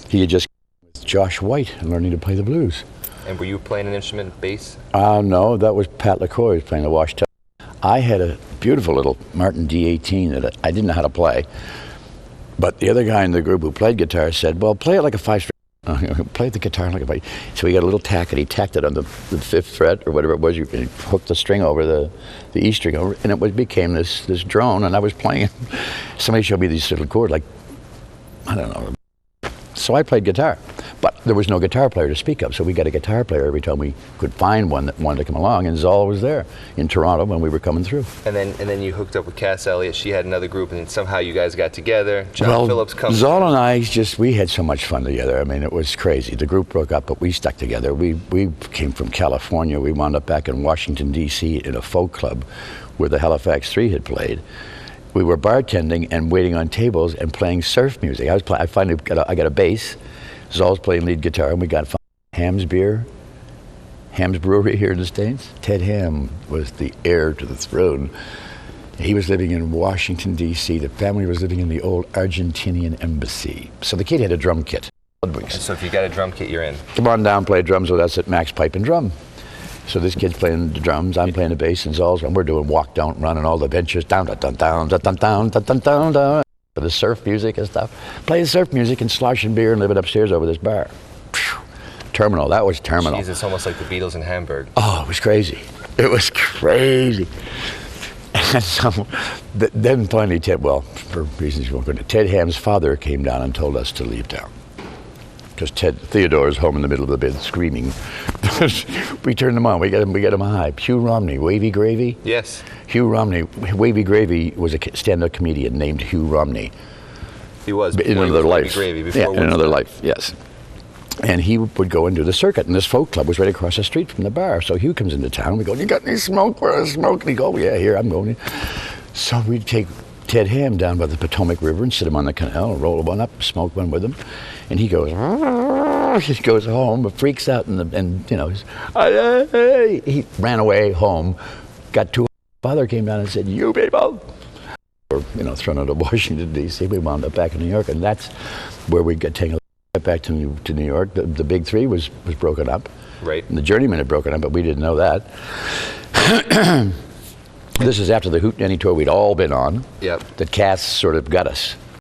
He had just with Josh White and learning to play the blues. And were you playing an instrument, bass? No, that was Pat LaCoy was playing the wash tub. I had a beautiful little Martin D18 that I didn't know how to play. But the other guy in the group who played guitar said, well, play it like a 5-string. Play the guitar like a 5. So he got a little tack and he tacked it on the 5th fret or whatever it was. You hooked the string over the E string over, and it became this drone. And I was playing it. Somebody showed me these little chords, like, I don't know. So I played guitar, but there was no guitar player to speak of. So we got a guitar player every time we could find one that wanted to come along, and Zoll was there in Toronto when we were coming through. And then you hooked up with Cass Elliot. She had another group, and then somehow you guys got together. John Phillips comes. Zoll and I we had so much fun together. I mean, it was crazy. The group broke up, but we stuck together. We came from California. We wound up back in Washington, D.C. in a folk club where the Halifax Three had played. We were bartending and waiting on tables and playing surf music. I finally got a bass. Zoll's playing lead guitar, and we got Ham's Brewery here in the States. Ted Ham was the heir to the throne. He was living in Washington, D.C. The family was living in the old Argentinian embassy. So the kid had a drum kit. And so if you got a drum kit, you're in. Come on down, play drums with us at Max Pipe and Drum. So this kid's playing the drums, I'm playing the bass, and Zoll's, and we're doing walk, don't run, and all the ventures down, down, down, down, down, down, down, down, down, the surf music and stuff. Playing surf music and sloshing beer and living upstairs over this bar. Terminal, that was terminal. Jeez, it's almost like the Beatles in Hamburg. Oh, it was crazy. It was crazy. And so then finally Ted, well, for reasons you won't go into, Ted Ham's father came down and told us to leave town. Because Theodore is home in the middle of the bed screaming. We turned him on. We get him high. Hugh Romney, Wavy Gravy. Yes. Hugh Romney, Wavy Gravy was a stand-up comedian named Hugh Romney. He was. In another life. Gravy, yeah, in another life. Yes. And he would go and do the circuit, and this folk club was right across the street from the bar. So Hugh comes into town. We go, "You got any smoke? Where's the smoke?" And he go, "Yeah, here I'm going." So we'd take Ted Ham down by the Potomac River and sit him on the canal, roll one up, smoke one with him, and he goes home, freaks out, and you know, he ran away home, got to. Father came down and said, "You people," or thrown out of Washington D.C. We wound up back in New York, and that's where we got taken back to New York. The Big Three was broken up, right? And the Journeymen had broken up, but we didn't know that. This is after the Hootenanny tour we'd all been on. Yep. That Cass sort of got us.